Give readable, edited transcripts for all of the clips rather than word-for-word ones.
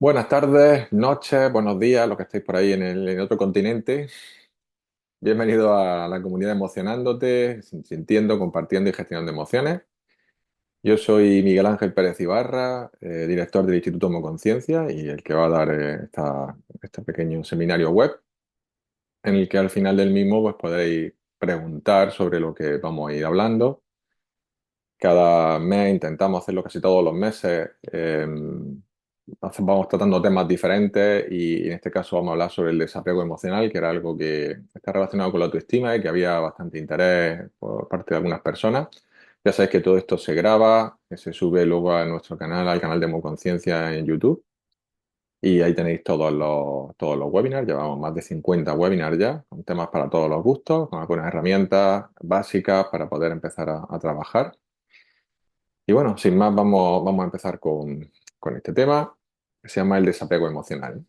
Buenas tardes, noches, buenos días, los que estáis por ahí en otro continente. Bienvenido a la comunidad Emocionándote, sintiendo, compartiendo y gestionando emociones. Yo soy Miguel Ángel Pérez Ibarra, director del Instituto Homoconciencia y el que va a dar este pequeño seminario web, en el que al final del mismo pues, podréis preguntar sobre lo que vamos a ir hablando. Cada mes intentamos hacerlo casi todos los meses. Vamos tratando temas diferentes y en este caso vamos a hablar sobre el desapego emocional, que era algo que está relacionado con la autoestima y que había bastante interés por parte de algunas personas. Ya sabéis que todo esto se graba, que se sube luego a nuestro canal, al canal de Conciencia en YouTube. Y ahí tenéis todos los webinars. Llevamos más de 50 webinars ya, con temas para todos los gustos, con algunas herramientas básicas para poder empezar a trabajar. Y bueno, sin más, vamos a empezar con este tema que se llama el desapego emocional.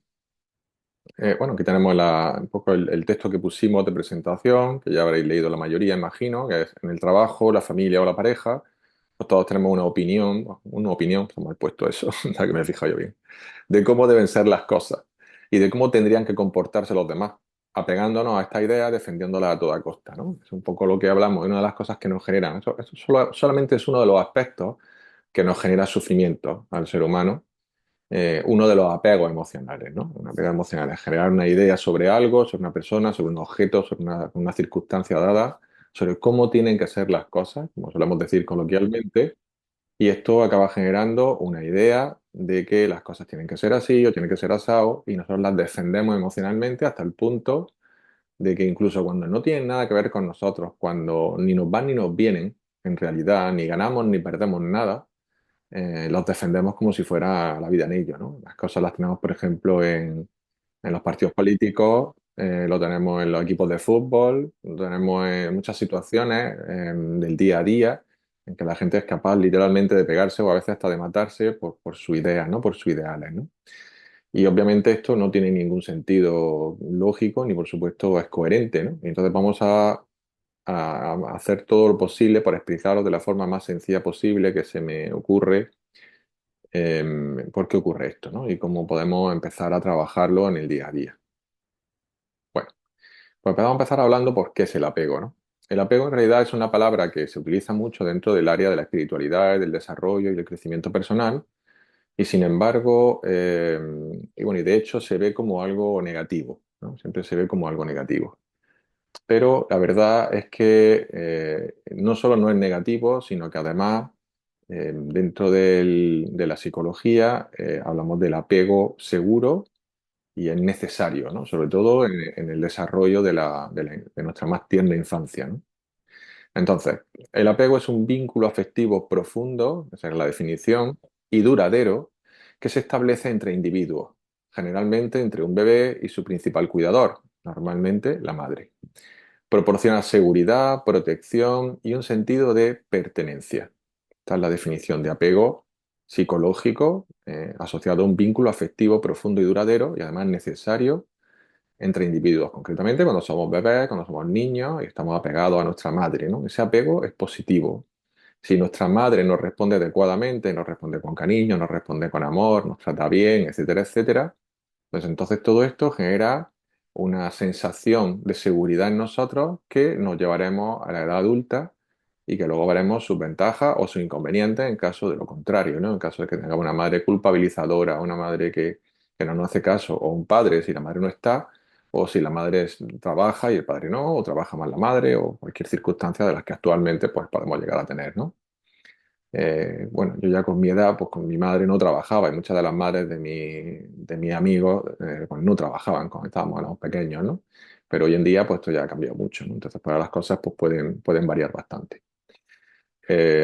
Bueno, aquí tenemos un poco el texto que pusimos de presentación, que ya habréis leído la mayoría, imagino, que es en el trabajo, la familia o la pareja, pues todos tenemos una opinión, pues me he puesto eso, ya que me he fijado yo bien, de cómo deben ser las cosas y de cómo tendrían que comportarse los demás, apegándonos a esta idea, defendiéndola a toda costa, ¿no? Es un poco lo que hablamos, y una de las cosas que nos generan, eso solamente es uno de los aspectos que nos genera sufrimiento al ser humano, uno de los apegos emocionales, ¿no? Un apego emocional es generar una idea sobre algo, sobre una persona, sobre un objeto, sobre una circunstancia dada, sobre cómo tienen que ser las cosas, como solemos decir coloquialmente, y esto acaba generando una idea de que las cosas tienen que ser así o tienen que ser asado, y nosotros las defendemos emocionalmente hasta el punto de que incluso cuando no tienen nada que ver con nosotros, cuando ni nos van ni nos vienen, en realidad ni ganamos ni perdemos nada, los defendemos como si fuera la vida en ello, ¿no? Las cosas las tenemos, por ejemplo, en los partidos políticos, lo tenemos en los equipos de fútbol, lo tenemos en muchas situaciones del día a día, en que la gente es capaz literalmente de pegarse o a veces hasta de matarse por su idea, ¿no? Por sus ideales, ¿no? Y obviamente esto no tiene ningún sentido lógico ni por supuesto es coherente, ¿no? Y entonces vamos a hacer todo lo posible para explicarlo de la forma más sencilla posible que se me ocurre, por qué ocurre esto, ¿no? Y cómo podemos empezar a trabajarlo en el día a día. Bueno, pues vamos a empezar hablando por qué es el apego, ¿no? El apego en realidad es una palabra que se utiliza mucho dentro del área de la espiritualidad, del desarrollo y del crecimiento personal, y sin embargo, y bueno, y de hecho se ve como algo negativo, ¿no? Siempre se ve como algo negativo. Pero la verdad es que no solo no es negativo, sino que además dentro de la psicología hablamos del apego seguro y es necesario, ¿no? Sobre todo en el desarrollo de nuestra más tierna infancia, ¿no? Entonces, el apego es un vínculo afectivo profundo, esa es la definición, y duradero que se establece entre individuos, generalmente entre un bebé y su principal cuidador, normalmente la madre. Proporciona seguridad, protección y un sentido de pertenencia. Esta es la definición de apego psicológico, asociado a un vínculo afectivo profundo y duradero y además necesario entre individuos, concretamente cuando somos bebés, cuando somos niños y estamos apegados a nuestra madre, ¿no? Ese apego es positivo. Si nuestra madre nos responde adecuadamente, nos responde con cariño, nos responde con amor, nos trata bien, etcétera, etcétera, pues entonces todo esto genera una sensación de seguridad en nosotros que nos llevaremos a la edad adulta y que luego veremos sus ventajas o sus inconvenientes en caso de lo contrario, ¿no? En caso de que tengamos una madre culpabilizadora, una madre que no nos hace caso, o un padre si la madre no está, o si la madre trabaja y el padre no, o trabaja más la madre, o cualquier circunstancia de las que actualmente pues, podemos llegar a tener, ¿no? Bueno, yo ya con mi edad, pues con mi madre no trabajaba y muchas de las madres de mis amigos pues no trabajaban cuando éramos pequeños, ¿no? Pero hoy en día pues esto ya ha cambiado mucho, ¿no? Entonces para las cosas pues pueden variar bastante.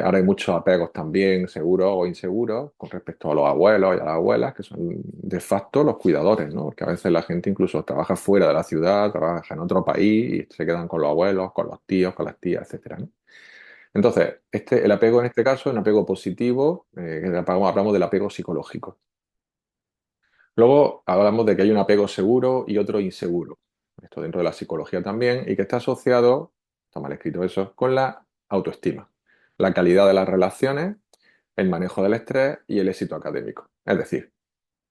Ahora hay muchos apegos también, seguros o inseguros, con respecto a los abuelos y a las abuelas, que son de facto los cuidadores, ¿no? Porque a veces la gente incluso trabaja fuera de la ciudad, trabaja en otro país y se quedan con los abuelos, con los tíos, con las tías, etcétera, ¿no? Entonces, el apego en este caso es un apego positivo, hablamos del apego psicológico. Luego hablamos de que hay un apego seguro y otro inseguro. Esto dentro de la psicología también, y que está asociado, está mal escrito eso, con la autoestima, la calidad de las relaciones, el manejo del estrés y el éxito académico. Es decir,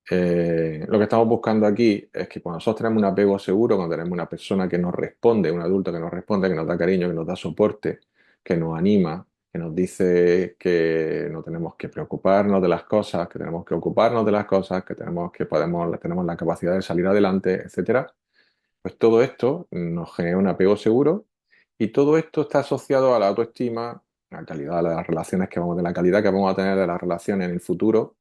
Lo que estamos buscando aquí es que cuando nosotros tenemos un apego seguro, cuando tenemos una persona que nos responde, un adulto que nos responde, que nos da cariño, que nos da soporte, que nos anima, que nos dice que no tenemos que preocuparnos de las cosas, que tenemos que ocuparnos de las cosas, que tenemos la capacidad de salir adelante, etcétera, pues todo esto nos genera un apego seguro y todo esto está asociado a la autoestima, a la calidad de las relaciones que vamos, de la calidad que vamos a tener de las relaciones en el futuro,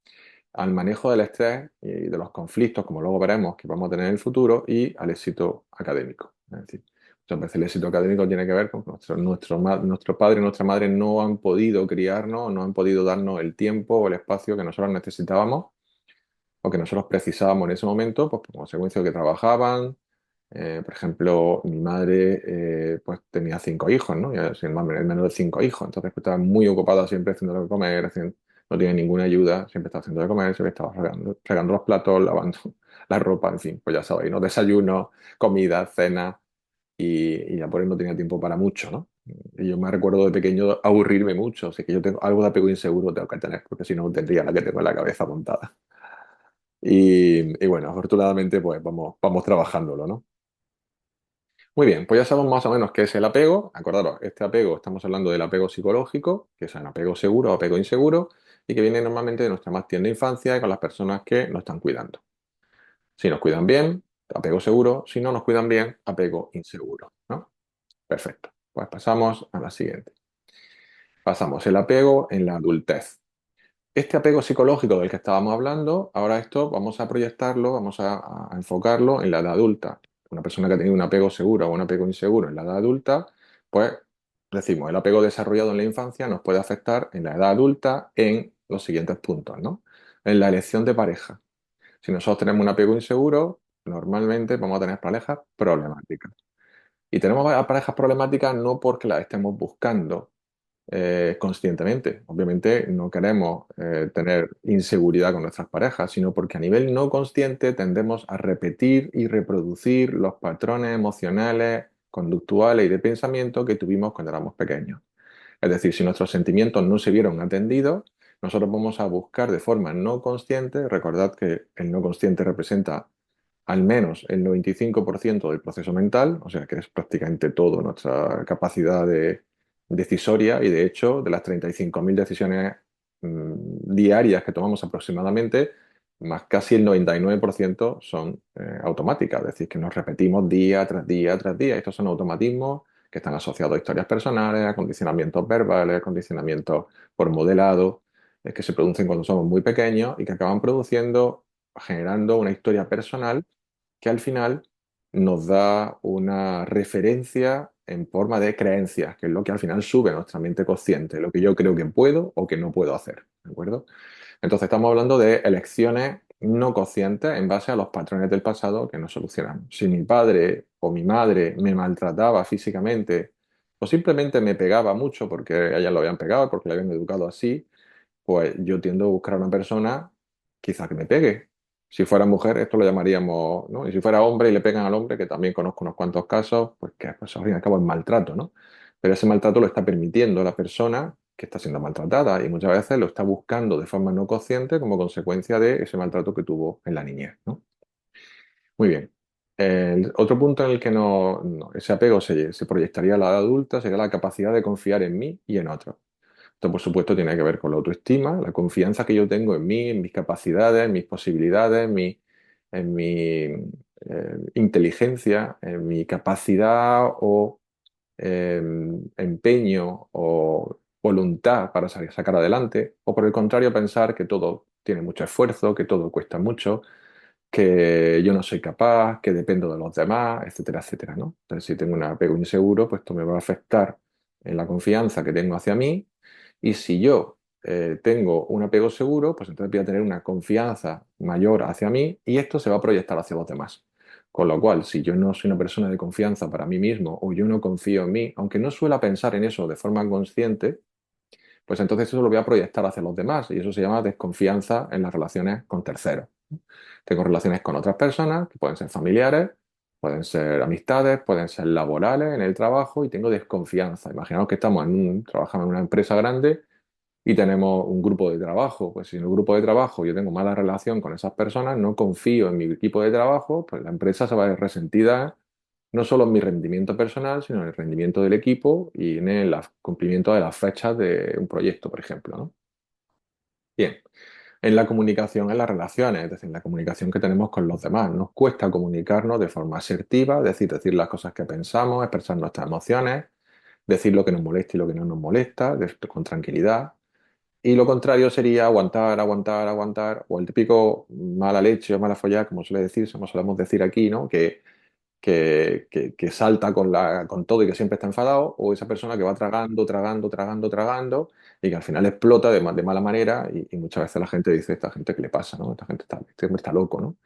al manejo del estrés y de los conflictos, como luego veremos que vamos a tener en el futuro, y al éxito académico. Es decir, muchas veces el éxito académico tiene que ver con que nuestro padre y nuestra madre no han podido criarnos, no han podido darnos el tiempo o el espacio que nosotros necesitábamos o que nosotros precisábamos en ese momento, pues por consecuencia de que trabajaban. Por ejemplo, mi madre pues tenía 5 hijos, ¿no? Yo soy el menor de 5 hijos, entonces pues, estaba muy ocupada siempre haciendo de comer, no tenía ninguna ayuda, siempre estaba haciendo de comer, siempre estaba fregando los platos, lavando la ropa, en fin, pues ya sabéis, ¿no? Desayuno, comida, cena, y ya por ahí no tenía tiempo para mucho, ¿no? Y yo me recuerdo de pequeño aburrirme mucho, así que yo tengo algo de apego inseguro tengo que tener, porque si no tendría la que tengo en la cabeza montada. Y bueno, afortunadamente pues vamos trabajándolo, ¿no? Muy bien, pues ya sabemos más o menos qué es el apego. Acordaros, este apego, estamos hablando del apego psicológico, que es un apego seguro o apego inseguro, y que viene normalmente de nuestra más tierna infancia y con las personas que nos están cuidando. Si nos cuidan bien, apego seguro; si no nos cuidan bien, apego inseguro, ¿no? Perfecto. Pues pasamos a la siguiente. Pasamos el apego en la adultez. Este apego psicológico del que estábamos hablando, ahora esto vamos a proyectarlo, vamos a enfocarlo en la edad adulta. Una persona que ha tenido un apego seguro o un apego inseguro en la edad adulta, pues decimos, el apego desarrollado en la infancia nos puede afectar en la edad adulta en los siguientes puntos, ¿no? En la elección de pareja. Si nosotros tenemos un apego inseguro, normalmente vamos a tener parejas problemáticas. Y tenemos parejas problemáticas no porque las estemos buscando conscientemente. Obviamente no queremos tener inseguridad con nuestras parejas, sino porque a nivel no consciente tendemos a repetir y reproducir los patrones emocionales, conductuales y de pensamiento que tuvimos cuando éramos pequeños. Es decir, si nuestros sentimientos no se vieron atendidos, nosotros vamos a buscar de forma no consciente. Recordad que el no consciente representa al menos el 95% del proceso mental, o sea que es prácticamente toda nuestra capacidad decisoria, y de hecho de las 35.000 decisiones diarias que tomamos aproximadamente, más casi el 99% son automáticas, es decir, que nos repetimos día tras día tras día. Estos son automatismos que están asociados a historias personales, a condicionamientos verbales, a condicionamientos por modelado, que se producen cuando somos muy pequeños y que acaban generando una historia personal que al final nos da una referencia en forma de creencias, que es lo que al final sube a nuestra mente consciente, lo que yo creo que puedo o que no puedo hacer, ¿de acuerdo? Entonces estamos hablando de elecciones no conscientes en base a los patrones del pasado que no solucionamos. Si mi padre o mi madre me maltrataba físicamente o simplemente me pegaba mucho porque a ella lo habían pegado, porque le habían educado así, pues yo tiendo a buscar a una persona quizá que me pegue. Si fuera mujer, esto lo llamaríamos, ¿no? Y si fuera hombre y le pegan al hombre, que también conozco unos cuantos casos, pues que pues, al fin y al cabo es maltrato, ¿no? Pero ese maltrato lo está permitiendo la persona que está siendo maltratada, y muchas veces lo está buscando de forma no consciente como consecuencia de ese maltrato que tuvo en la niñez, ¿no? Muy bien. El otro punto en el que ese apego se proyectaría a la edad adulta sería la capacidad de confiar en mí y en otros. Esto, por supuesto, tiene que ver con la autoestima, la confianza que yo tengo en mí, en mis capacidades, en mis posibilidades, en mi inteligencia, en mi capacidad o empeño o voluntad para sacar adelante, o por el contrario, pensar que todo tiene mucho esfuerzo, que todo cuesta mucho, que yo no soy capaz, que dependo de los demás, etcétera, etcétera, ¿no? Entonces, si tengo un apego inseguro, pues esto me va a afectar en la confianza que tengo hacia mí. Y si yo tengo un apego seguro, pues entonces voy a tener una confianza mayor hacia mí, y esto se va a proyectar hacia los demás. Con lo cual, si yo no soy una persona de confianza para mí mismo, o yo no confío en mí, aunque no suela pensar en eso de forma consciente, pues entonces eso lo voy a proyectar hacia los demás, y eso se llama desconfianza en las relaciones con terceros. Tengo relaciones con otras personas, que pueden ser familiares, pueden ser amistades, pueden ser laborales en el trabajo, y tengo desconfianza. Imaginaos que trabajamos en una empresa grande y tenemos un grupo de trabajo. Pues si en el grupo de trabajo yo tengo mala relación con esas personas, no confío en mi equipo de trabajo, pues la empresa se va a ver resentida no solo en mi rendimiento personal, sino en el rendimiento del equipo y en el cumplimiento de las fechas de un proyecto, por ejemplo, ¿no? Bien, en la comunicación, en las relaciones, es decir, en la comunicación que tenemos con los demás. Nos cuesta comunicarnos de forma asertiva, es decir las cosas que pensamos, expresar nuestras emociones, decir lo que nos molesta y lo que no nos molesta, con tranquilidad. Y lo contrario sería aguantar, aguantar, aguantar, o el típico mala leche o mala follada, como suele decirse, como solemos decir aquí, ¿no? Que salta con todo y que siempre está enfadado, o esa persona que va tragando, tragando, tragando, tragando, y que al final explota de mala manera, y muchas veces la gente dice, esta gente, ¿qué le pasa? ¿No? Esta gente está, este hombre está loco, ¿no?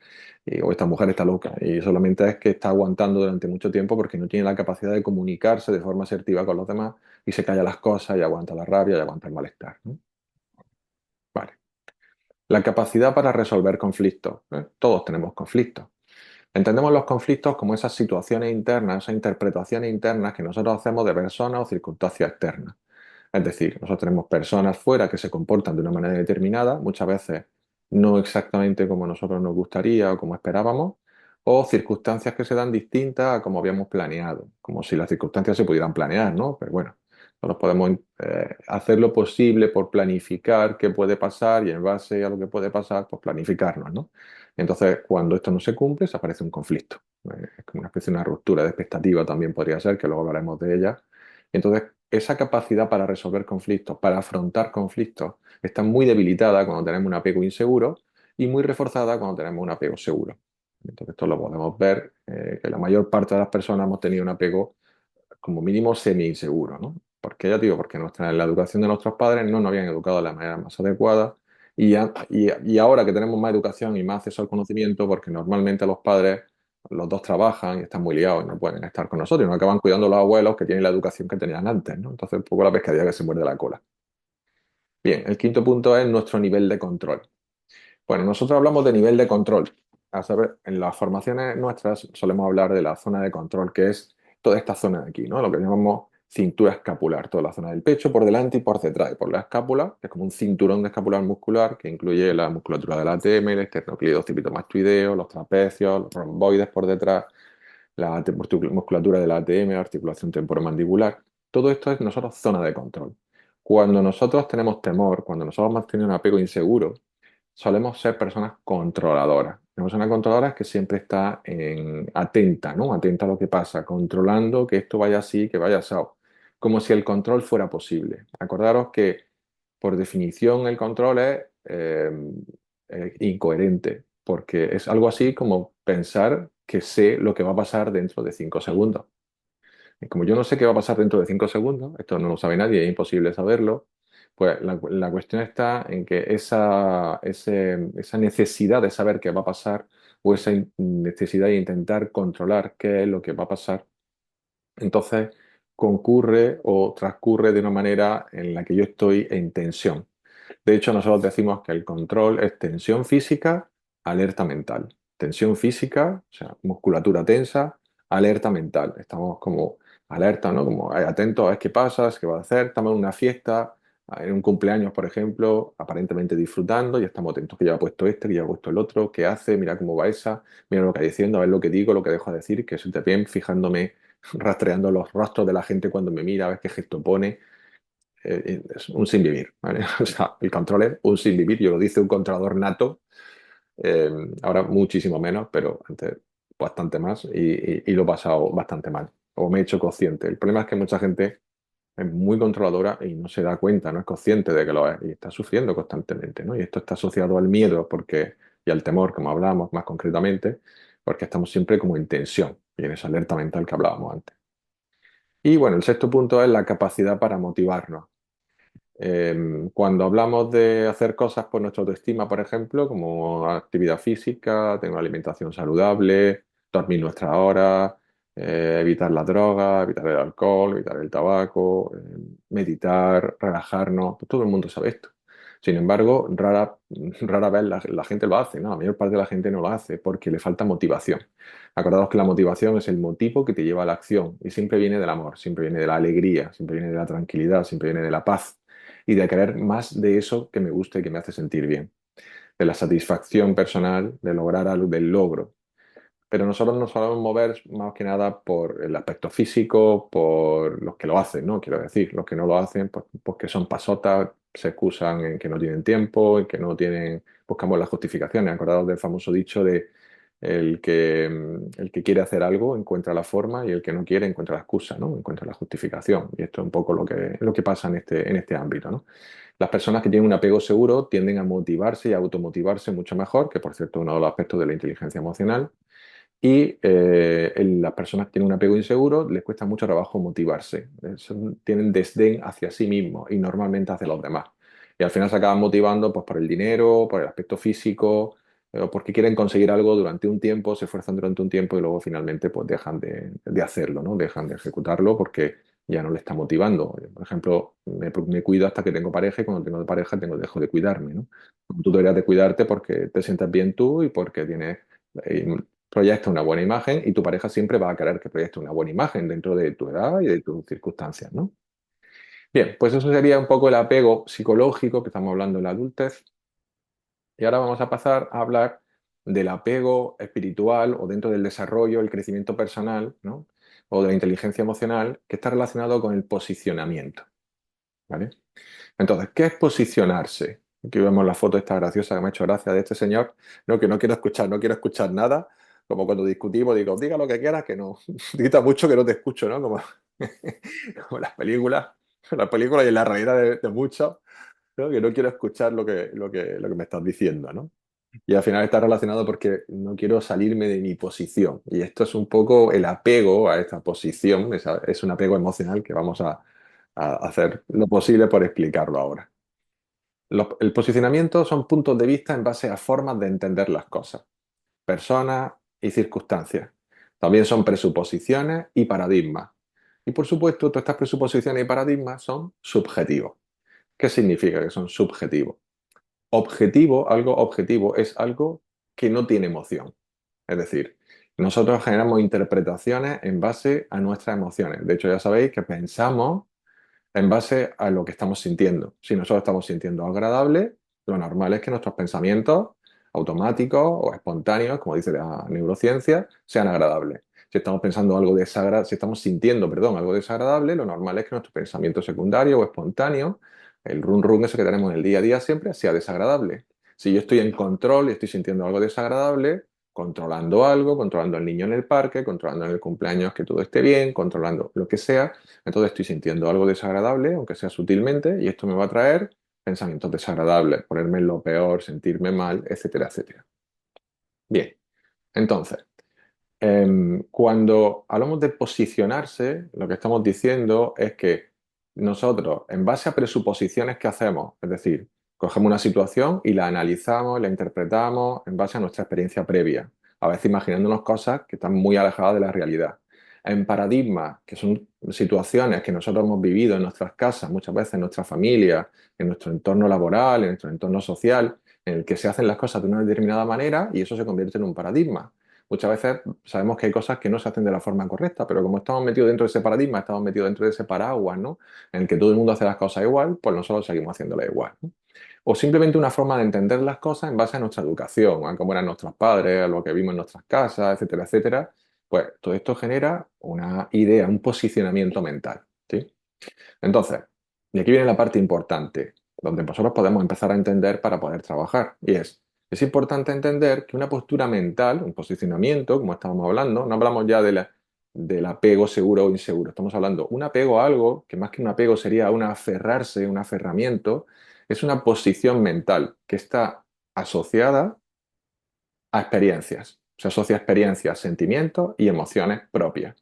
O esta mujer está loca, y solamente es que está aguantando durante mucho tiempo porque no tiene la capacidad de comunicarse de forma asertiva con los demás, y se calla las cosas, y aguanta la rabia, y aguanta el malestar, ¿no? Vale. La capacidad para resolver conflictos, ¿eh? Todos tenemos conflictos. Entendemos los conflictos como esas situaciones internas, esas interpretaciones internas que nosotros hacemos de personas o circunstancias externas. Es decir, nosotros tenemos personas fuera que se comportan de una manera determinada, muchas veces no exactamente como nosotros nos gustaría o como esperábamos, o circunstancias que se dan distintas a como habíamos planeado, como si las circunstancias se pudieran planear, ¿no? Pero bueno, nosotros podemos hacer lo posible por planificar qué puede pasar y en base a lo que puede pasar, pues planificarnos, ¿no? Entonces, cuando esto no se cumple, se aparece un conflicto. Es como una especie de una ruptura de expectativa también podría ser, que luego hablaremos de ella. Entonces, esa capacidad para resolver conflictos, para afrontar conflictos, está muy debilitada cuando tenemos un apego inseguro y muy reforzada cuando tenemos un apego seguro. Entonces, esto lo podemos ver, que la mayor parte de las personas hemos tenido un apego como mínimo semi-inseguro, ¿no? Porque ya digo, porque en la educación de nuestros padres no nos habían educado de la manera más adecuada y ahora que tenemos más educación y más acceso al conocimiento, porque normalmente los padres, los dos trabajan y están muy liados y no pueden estar con nosotros y nos acaban cuidando los abuelos que tienen la educación que tenían antes, ¿no? Entonces, un poco la pescadilla que se muerde la cola. Bien, el quinto punto es nuestro nivel de control. Bueno, nosotros hablamos de nivel de control. A saber, en las formaciones nuestras solemos hablar de la zona de control, que es toda esta zona de aquí, ¿no? Lo que llamamos cintura escapular, toda la zona del pecho por delante y por detrás. Y por la escápula, que es como un cinturón de escapular muscular que incluye la musculatura del ATM, el esternocleido occipitomatoideo, los trapecios, los romboides por detrás, la musculatura del ATM, la articulación temporomandibular. Todo esto es nosotros zona de control. Cuando nosotros tenemos temor, cuando nosotros hemos tenido un apego inseguro, solemos ser personas controladoras. Una persona controladora es que siempre está atenta, ¿no? Atenta a lo que pasa, controlando que esto vaya así, que vaya así. Como si el control fuera posible. Acordaros que, por definición, el control es incoherente, porque es algo así como pensar que sé lo que va a pasar dentro de 5 segundos. Y como yo no sé qué va a pasar dentro de 5 segundos, esto no lo sabe nadie, es imposible saberlo, pues la cuestión está en que esa necesidad de saber qué va a pasar o esa necesidad de intentar controlar qué es lo que va a pasar, entonces concurre o transcurre de una manera en la que yo estoy en tensión. De hecho, nosotros decimos que el control es tensión física, alerta mental. Tensión física, o sea, musculatura tensa, alerta mental. Estamos como alerta, ¿no? Como atentos a ver qué pasa, qué va a hacer. Estamos en una fiesta, en un cumpleaños, por ejemplo, aparentemente disfrutando y estamos atentos que ya ha puesto este, que ya ha puesto el otro, qué hace, mira cómo va esa, mira lo que está diciendo, a ver lo que digo, lo que dejo de decir, que estoy bien fijándome, rastreando los rostros de la gente cuando me mira, a ver qué gesto pone es un sin vivir, ¿vale? O sea, el control es un sin vivir, yo lo dice un controlador nato, eh, ahora muchísimo menos, pero antes bastante más y lo he pasado bastante mal, o me he hecho consciente. El problema es que mucha gente es muy controladora y no se da cuenta, no es consciente de que lo es y está sufriendo constantemente, ¿no? Y esto está asociado al miedo porque, y al temor, como hablábamos más concretamente, porque estamos siempre como en tensión y en esa alerta mental que hablábamos antes. Y bueno, el sexto punto es la capacidad para motivarnos. Cuando hablamos de hacer cosas por nuestra autoestima, por ejemplo, como actividad física, tener una alimentación saludable, dormir nuestras horas, evitar la droga, evitar el alcohol, evitar el tabaco, meditar, relajarnos, pues todo el mundo sabe esto. Sin embargo, rara vez la gente lo hace, ¿no? La mayor parte de la gente no lo hace porque le falta motivación. Acordaos que la motivación es el motivo que te lleva a la acción y siempre viene del amor, siempre viene de la alegría, siempre viene de la tranquilidad, siempre viene de la paz. y de querer más de eso que me gusta y que me hace sentir bien, de la satisfacción personal, de lograr algo, del logro. Pero nosotros nos solemos mover más que nada por el aspecto físico, por los que lo hacen, ¿no? Quiero decir, los que no lo hacen, pues que son pasotas, se excusan en que no tienen tiempo, en que no tienen, buscamos las justificaciones. Acordados del famoso dicho de el que quiere hacer algo encuentra la forma y el que no quiere encuentra la excusa, ¿no? Encuentra la justificación. Y esto es un poco lo que pasa en este ámbito, ¿no? Las personas que tienen un apego seguro tienden a motivarse y a automotivarse mucho mejor, que por cierto es uno de los aspectos de la inteligencia emocional. Y las personas que tienen un apego inseguro les cuesta mucho trabajo motivarse. Tienen desdén hacia sí mismos y normalmente hacia los demás. Y al final se acaban motivando pues, por el dinero, por el aspecto físico, o porque quieren conseguir algo durante un tiempo, se esfuerzan durante un tiempo y luego finalmente pues, dejan de hacerlo, ¿no? Dejan de ejecutarlo porque ya no le está motivando. Por ejemplo, me cuido hasta que tengo pareja y cuando tengo pareja dejo de cuidarme, ¿no? Tú deberías de cuidarte porque te sientas bien tú y porque tienes eh, proyecta una buena imagen y tu pareja siempre va a querer que proyecte una buena imagen dentro de tu edad y de tus circunstancias, ¿no? Bien, pues eso sería un poco el apego psicológico que estamos hablando en la adultez. Y ahora vamos a pasar a hablar del apego espiritual o dentro del desarrollo, el crecimiento personal, ¿no? O de la inteligencia emocional, que está relacionado con el posicionamiento, ¿vale? Entonces, ¿qué es posicionarse? Aquí vemos la foto esta graciosa que me ha hecho gracia de este señor, no, que no quiero escuchar nada, como cuando discutimos, digo, diga lo que quieras, que no, grita mucho que no te escucho, ¿no? Como, como en las películas y en la realidad de muchos, ¿no? Que no quiero escuchar lo que me estás diciendo, ¿no? Y al final está relacionado porque no quiero salirme de mi posición. Y esto es un poco el apego a esta posición, es un apego emocional que vamos a hacer lo posible por explicarlo ahora. El posicionamiento son puntos de vista en base a formas de entender las cosas, personas y circunstancias. También son presuposiciones y paradigmas. Y por supuesto, todas estas presuposiciones y paradigmas son subjetivos. ¿Qué significa que son subjetivos? Algo objetivo es algo que no tiene emoción. Es decir, nosotros generamos interpretaciones en base a nuestras emociones. De hecho, ya sabéis que pensamos en base a lo que estamos sintiendo. Si nosotros estamos sintiendo algo agradable, lo normal es que nuestros pensamientos automáticos o espontáneos, como dice la neurociencia, sean agradables. Si estamos sintiendo, perdón, algo desagradable, lo normal es que nuestro pensamiento secundario o espontáneo, el run run ese que tenemos en el día a día siempre, sea desagradable. Si yo estoy en control y estoy sintiendo algo desagradable, controlando algo, controlando al niño en el parque, controlando en el cumpleaños que todo esté bien, controlando lo que sea, entonces estoy sintiendo algo desagradable, aunque sea sutilmente, y esto me va a traer pensamientos desagradables, ponerme en lo peor, sentirme mal, etcétera, etcétera. Bien, entonces, cuando hablamos de posicionarse, lo que estamos diciendo es que nosotros, en base a presuposiciones que hacemos, es decir, cogemos una situación y la analizamos, la interpretamos en base a nuestra experiencia previa, a veces imaginándonos cosas que están muy alejadas de la realidad. En paradigmas, que son situaciones que nosotros hemos vivido en nuestras casas, muchas veces en nuestra familia, en nuestro entorno laboral, en nuestro entorno social, en el que se hacen las cosas de una determinada manera y eso se convierte en un paradigma. Muchas veces sabemos que hay cosas que no se hacen de la forma correcta, pero como estamos metidos dentro de ese paradigma, estamos metidos dentro de ese paraguas, ¿no? En el que todo el mundo hace las cosas igual, pues nosotros seguimos haciéndolas igual, ¿no? O simplemente una forma de entender las cosas en base a nuestra educación, a cómo eran nuestros padres, a lo que vimos en nuestras casas, etcétera, etcétera. Pues todo esto genera una idea, un posicionamiento mental, ¿sí? Entonces, y aquí viene la parte importante, donde nosotros podemos empezar a entender para poder trabajar, y es importante entender que una postura mental, un posicionamiento, como estábamos hablando, no hablamos ya del apego seguro o inseguro, estamos hablando un apego a algo, que más que un apego sería un aferrarse, un aferramiento, es una posición mental que está asociada a experiencias, se asocia a experiencias, sentimientos y emociones propias,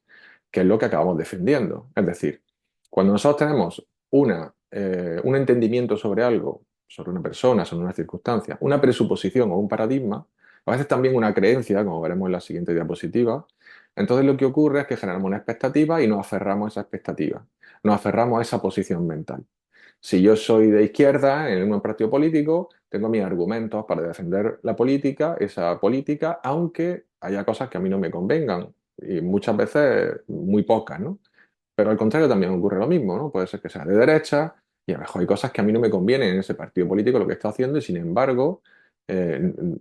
que es lo que acabamos defendiendo. Es decir, cuando nosotros tenemos un entendimiento sobre algo, sobre una persona, sobre una circunstancia, una presuposición o un paradigma, a veces también una creencia, como veremos en la siguiente diapositiva, entonces lo que ocurre es que generamos una expectativa y nos aferramos a esa expectativa, nos aferramos a esa posición mental. Si yo soy de izquierda en un partido político, tengo mis argumentos para defender esa política, aunque haya cosas que a mí no me convengan, y muchas veces muy pocas, ¿no? Pero al contrario también ocurre lo mismo, ¿no? Puede ser que sea de derecha Y a lo mejor hay cosas que a mí no me convienen en ese partido político lo que está haciendo y sin embargo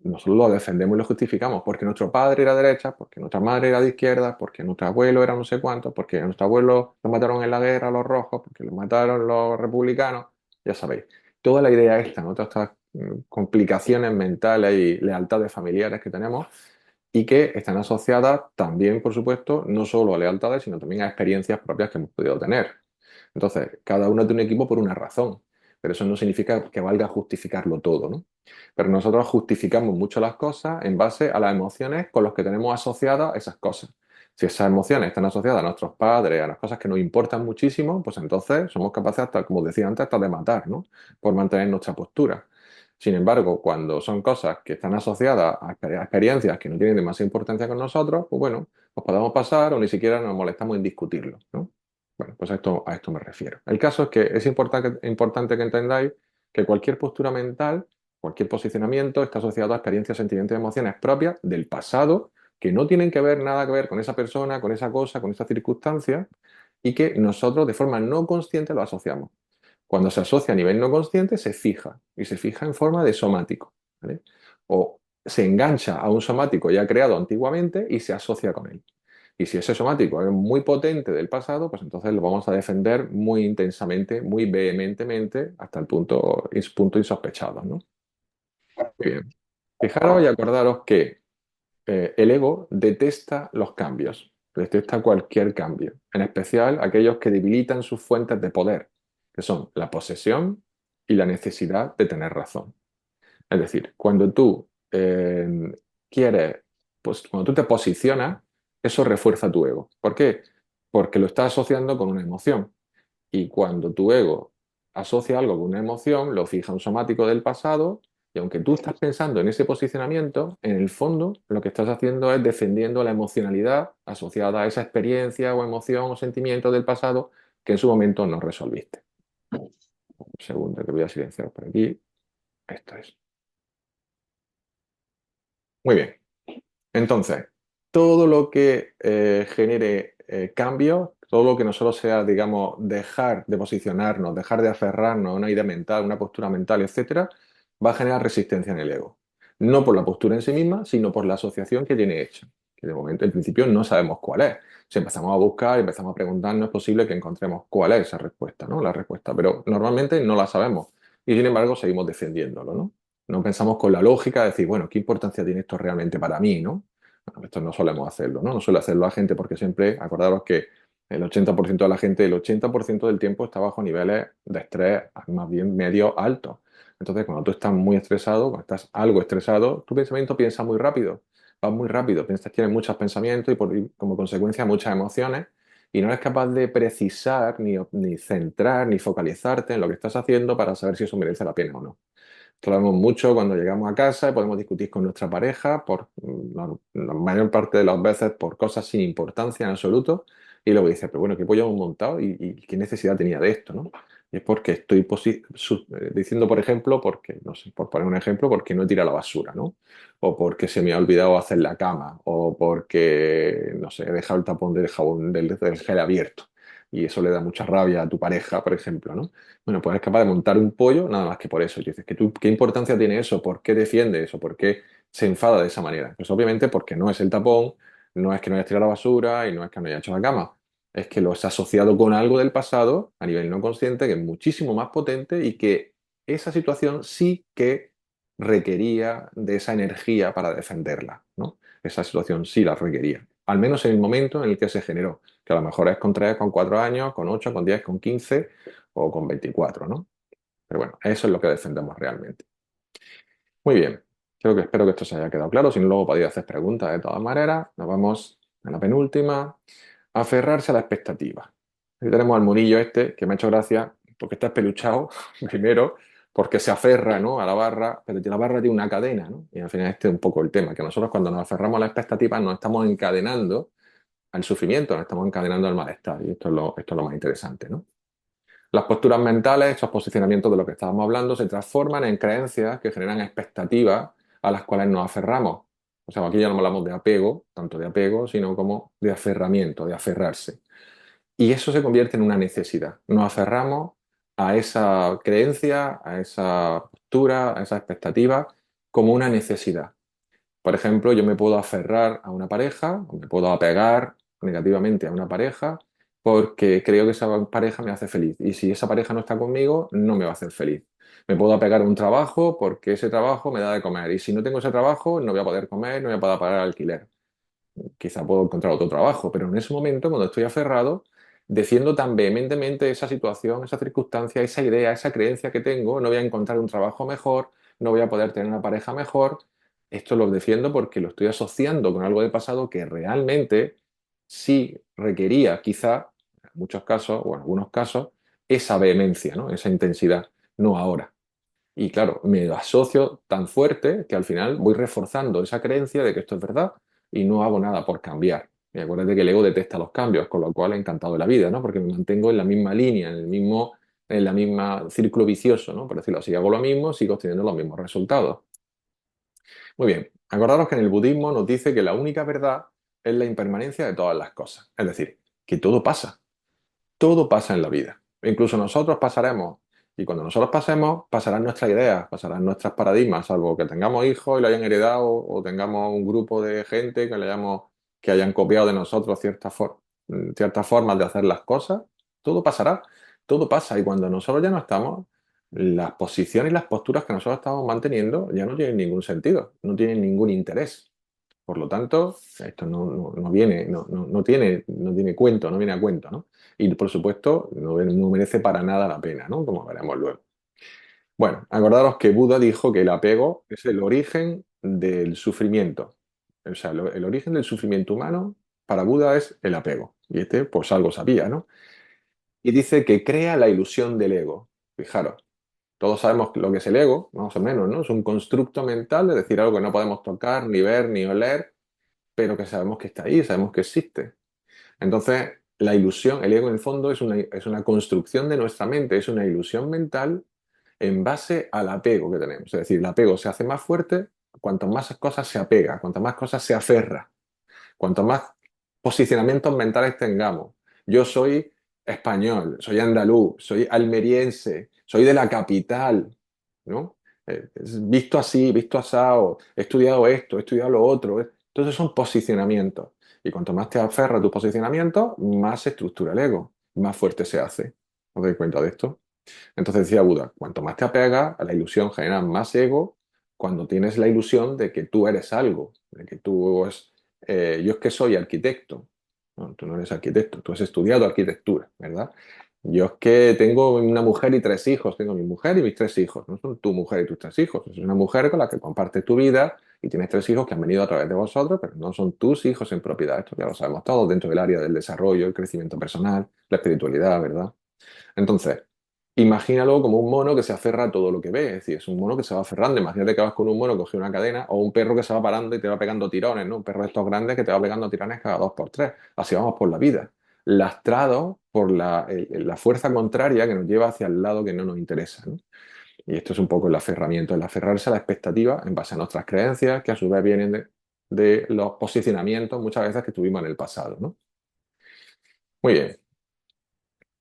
nosotros lo defendemos y lo justificamos porque nuestro padre era de derecha, porque nuestra madre era de izquierda, porque nuestro abuelo era no sé cuánto, porque a nuestro abuelo lo mataron en la guerra los rojos, porque lo mataron los republicanos, ya sabéis. Toda la idea esta, ¿no? Todas estas complicaciones mentales y lealtades familiares que tenemos y que están asociadas también, por supuesto, no solo a lealtades, sino también a experiencias propias que hemos podido tener. Entonces, cada uno tiene un equipo por una razón, pero eso no significa que valga justificarlo todo, ¿no? Pero nosotros justificamos mucho las cosas en base a las emociones con las que tenemos asociadas esas cosas. Si esas emociones están asociadas a nuestros padres, a las cosas que nos importan muchísimo, pues entonces somos capaces, hasta, como decía antes, hasta de matar, ¿no? Por mantener nuestra postura. Sin embargo, cuando son cosas que están asociadas a experiencias que no tienen demasiada importancia con nosotros, pues bueno, pues podemos pasar o ni siquiera nos molestamos en discutirlo, ¿no? Bueno, pues a esto me refiero. El caso es que es importante que entendáis que cualquier postura mental, cualquier posicionamiento está asociado a experiencias, sentimientos y emociones propias del pasado que no tienen que ver nada que ver con esa persona, con esa cosa, con esa circunstancia y que nosotros de forma no consciente lo asociamos. Cuando se asocia a nivel no consciente, se fija y se fija en forma de somático, ¿vale? O se engancha a un somático ya creado antiguamente y se asocia con él. Y si ese somático es muy potente del pasado, pues entonces lo vamos a defender muy intensamente, muy vehementemente, hasta el punto insospechado, ¿no? Muy bien. Fijaros y acordaros que el ego detesta los cambios, detesta cualquier cambio, en especial aquellos que debilitan sus fuentes de poder, que son la posesión y la necesidad de tener razón. Es decir, cuando tú quieres, pues cuando tú te posicionas, eso refuerza tu ego. ¿Por qué? Porque lo estás asociando con una emoción. Y cuando tu ego asocia algo con una emoción, lo fija un somático del pasado, y aunque tú estás pensando en ese posicionamiento, en el fondo lo que estás haciendo es defendiendo la emocionalidad asociada a esa experiencia o emoción o sentimiento del pasado que en su momento no resolviste. Un segundo que voy a silenciar por aquí. Esto es. Muy bien. Entonces, todo lo que genere cambios, todo lo que no solo sea, digamos, dejar de posicionarnos, dejar de aferrarnos a una idea mental, una postura mental, etcétera, va a generar resistencia en el ego. No por la postura en sí misma, sino por la asociación que tiene hecha, que de momento, en principio, no sabemos cuál es. Si empezamos a buscar, empezamos a preguntar, no es posible que encontremos cuál es esa respuesta, ¿no? La respuesta, pero normalmente no la sabemos y, sin embargo, seguimos defendiéndolo, ¿no? No pensamos con la lógica de decir, bueno, ¿qué importancia tiene esto realmente para mí, ¿no? Bueno, esto no solemos hacerlo, ¿no? No suele hacerlo la gente porque siempre, acordaros que el 80% de la gente, el 80% del tiempo está bajo niveles de estrés más bien medio altos. Entonces, cuando tú estás muy estresado, cuando estás algo estresado, tu pensamiento piensa muy rápido, va muy rápido, piensas, tienes muchos pensamientos y como consecuencia muchas emociones y no eres capaz de precisar, ni centrar, ni focalizarte en lo que estás haciendo para saber si eso merece la pena o no. Esto lo vemos mucho cuando llegamos a casa y podemos discutir con nuestra pareja por la mayor parte de las veces por cosas sin importancia en absoluto. Y luego dice, pero bueno, ¿qué pollo hemos montado? ¿Y qué necesidad tenía de esto, ¿no? Y es porque estoy diciendo, por ejemplo, porque, no sé, por poner un ejemplo, porque no he tirado la basura, ¿no? O porque se me ha olvidado hacer la cama, o porque, no sé, he dejado el tapón del jabón del gel abierto. Y eso le da mucha rabia a tu pareja, por ejemplo, ¿no? Bueno, pues es capaz de montar un pollo nada más que por eso. Y dices, ¿qué importancia tiene eso? ¿Por qué defiende eso? ¿Por qué se enfada de esa manera? Pues obviamente porque no es el tapón, no es que no hayas tirado la basura y no es que no hayas hecho la cama. Es que lo has asociado con algo del pasado a nivel no consciente que es muchísimo más potente y que esa situación sí que requería de esa energía para defenderla, ¿no? Esa situación sí la requería. Al menos en el momento en el que se generó, que a lo mejor es con 3, con 4 años, con 8, con 10, con 15 o con 24, ¿no? Pero bueno, eso es lo que defendemos realmente. Muy bien, espero que esto se haya quedado claro. Si no, luego podéis hacer preguntas de todas maneras. Nos vamos a la penúltima. Aferrarse a la expectativa. Aquí tenemos al monillo este, que me ha hecho gracia, porque está espeluchado, primero, porque se aferra, ¿no?, a la barra, pero la barra tiene una cadena, ¿no? Y al final este es un poco el tema, que nosotros cuando nos aferramos a la expectativa nos estamos encadenando al sufrimiento, nos estamos encadenando al malestar. Y esto es lo más interesante, ¿no? Las posturas mentales, esos posicionamientos de lo que estábamos hablando, se transforman en creencias que generan expectativas a las cuales nos aferramos. O sea, aquí ya no hablamos de apego, tanto de apego, sino como de aferramiento, de aferrarse. Y eso se convierte en una necesidad. Nos aferramos a esa creencia, a esa postura, a esa expectativa como una necesidad. Por ejemplo, yo me puedo aferrar a una pareja o me puedo apegar negativamente a una pareja porque creo que esa pareja me hace feliz. Y si esa pareja no está conmigo, no me va a hacer feliz. Me puedo apegar a un trabajo porque ese trabajo me da de comer. Y si no tengo ese trabajo, no voy a poder comer, no voy a poder pagar el alquiler. Quizá puedo encontrar otro trabajo, pero en ese momento, cuando estoy aferrado, defiendo tan vehementemente esa situación, esa circunstancia, esa idea, esa creencia que tengo, no voy a encontrar un trabajo mejor, no voy a poder tener una pareja mejor. Esto lo defiendo porque lo estoy asociando con algo de pasado que realmente sí requería, quizá, en muchos casos o en algunos casos, esa vehemencia, ¿no? Esa intensidad, no ahora. Y claro, me lo asocio tan fuerte que al final voy reforzando esa creencia de que esto es verdad y no hago nada por cambiar. Y acuérdate que el ego detesta los cambios, con lo cual he encantado de la vida, ¿no? Porque me mantengo en la misma línea, en la misma círculo vicioso, ¿no? Por decirlo así, hago lo mismo, sigo obteniendo los mismos resultados. Muy bien, acordaros que en el budismo nos dice que la única verdad es la impermanencia de todas las cosas. Es decir, que todo pasa en la vida. Incluso nosotros pasaremos. Y cuando nosotros pasemos, pasarán nuestras ideas, pasarán nuestros paradigmas, salvo que tengamos hijos y lo hayan heredado o tengamos un grupo de gente que hayan copiado de nosotros ciertas formas de hacer las cosas. Todo pasará, todo pasa. Y cuando nosotros ya no estamos, las posiciones y las posturas que nosotros estamos manteniendo ya no tienen ningún sentido, no tienen ningún interés. Por lo tanto, esto no viene, no tiene cuento, no viene a cuento, ¿no? Y por supuesto, no merece para nada la pena, ¿no? Como veremos luego. Bueno, acordaros que Buda dijo que el apego es el origen del sufrimiento. O sea, el origen del sufrimiento humano para Buda es el apego. Y este, pues algo sabía, ¿no? Y dice que crea la ilusión del ego. Fijaros, todos sabemos lo que es el ego, más o menos, ¿no? Es un constructo mental, es decir, algo que no podemos tocar, ni ver, ni oler, pero que sabemos que está ahí, sabemos que existe. Entonces, la ilusión, el ego en el fondo es una construcción de nuestra mente, es una ilusión mental en base al apego que tenemos. Es decir, el apego se hace más fuerte cuanto más cosas se apega, cuanto más cosas se aferra, cuanto más posicionamientos mentales tengamos. Yo soy español, soy andaluz, soy almeriense, soy de la capital, ¿no? Visto así, visto asado, he estudiado esto, he estudiado lo otro. Entonces son posicionamientos. Y cuanto más te aferra a tu posicionamiento, más se estructura el ego, más fuerte se hace. ¿Os dais cuenta de esto? Entonces decía Buda, cuanto más te apegas a la ilusión, generas más ego cuando tienes la ilusión de que tú eres algo, de que tú es, yo es que soy arquitecto. No, tú no eres arquitecto, tú has estudiado arquitectura, ¿verdad? Yo es que tengo una mujer y tres hijos, tengo mi mujer y mis tres hijos, no son tu mujer y tus tres hijos, es una mujer con la que compartes tu vida y tienes tres hijos que han venido a través de vosotros, pero no son tus hijos en propiedad, esto ya lo sabemos todos dentro del área del desarrollo, el crecimiento personal, la espiritualidad, ¿verdad? Entonces, imagínalo como un mono que se aferra a todo lo que ve, es decir, es un mono que se va aferrando. Imagínate que vas con un mono, coge una cadena, o un perro que se va parando y te va pegando tirones, ¿no? Un perro de estos grandes que te va pegando tirones cada dos por tres. Así vamos por la vida, lastrados por la fuerza contraria que nos lleva hacia el lado que no nos interesa, ¿no? Y esto es un poco el aferramiento, el aferrarse a la expectativa en base a nuestras creencias, que a su vez vienen de los posicionamientos muchas veces que tuvimos en el pasado, ¿no? Muy bien.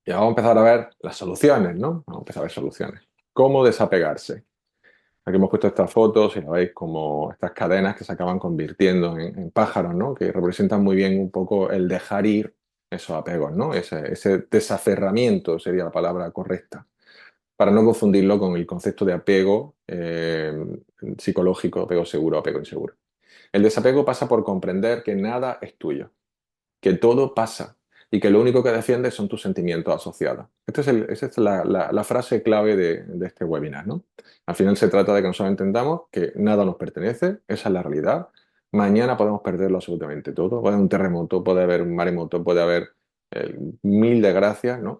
Y vamos a empezar a ver las soluciones, ¿no? Vamos a empezar a ver soluciones. ¿Cómo desapegarse? Aquí hemos puesto estas fotos y la veis como estas cadenas que se acaban convirtiendo en pájaros, ¿no? Que representan muy bien un poco el dejar ir esos apegos, ¿no? Ese desaferramiento sería la palabra correcta, para no confundirlo con el concepto de apego psicológico, apego seguro, apego inseguro. El desapego pasa por comprender que nada es tuyo, que todo pasa y que lo único que defiendes son tus sentimientos asociados. Esa es la frase clave de este webinar, ¿no? Al final se trata de que nosotros entendamos que nada nos pertenece, esa es la realidad. Mañana podemos perderlo absolutamente todo. Puede haber un terremoto, puede haber un maremoto, puede haber mil desgracias, ¿no?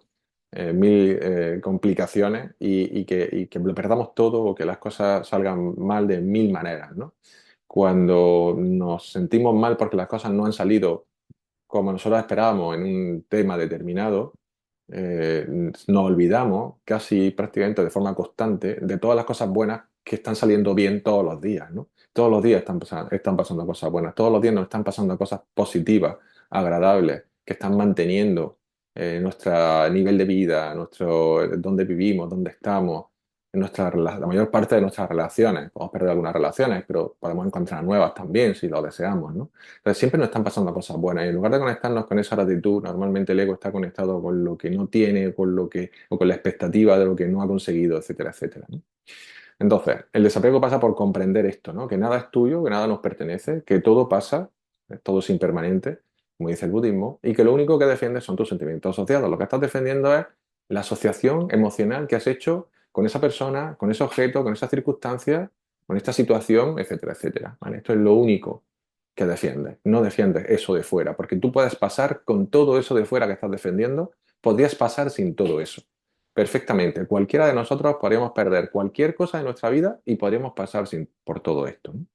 Mil complicaciones y que lo perdamos todo o que las cosas salgan mal de mil maneras, ¿no? Cuando nos sentimos mal porque las cosas no han salido como nosotros esperábamos en un tema determinado, nos olvidamos casi prácticamente de forma constante de todas las cosas buenas que están saliendo bien todos los días, ¿no? Todos los días están pasando cosas buenas, todos los días nos están pasando cosas positivas, agradables, que están manteniendo nuestro nivel de vida, dónde vivimos, dónde estamos, la mayor parte de nuestras relaciones. Podemos perder algunas relaciones, pero podemos encontrar nuevas también si lo deseamos, ¿no? Entonces siempre nos están pasando cosas buenas y en lugar de conectarnos con esa gratitud, normalmente el ego está conectado con lo que no tiene, o con la expectativa de lo que no ha conseguido, etcétera, etcétera, ¿no? Entonces, el desapego pasa por comprender esto, ¿no? Que nada es tuyo, que nada nos pertenece, que todo pasa, todo es impermanente, como dice el budismo, y que lo único que defiendes son tus sentimientos asociados. Lo que estás defendiendo es la asociación emocional que has hecho con esa persona, con ese objeto, con esa circunstancia, con esta situación, etcétera, etcétera. ¿Vale? Esto es lo único que defiendes. No defiendes eso de fuera, porque tú puedes pasar con todo eso de fuera que estás defendiendo, podrías pasar sin todo eso perfectamente. Cualquiera de nosotros podríamos perder cualquier cosa de nuestra vida y podríamos pasar por todo esto, ¿no?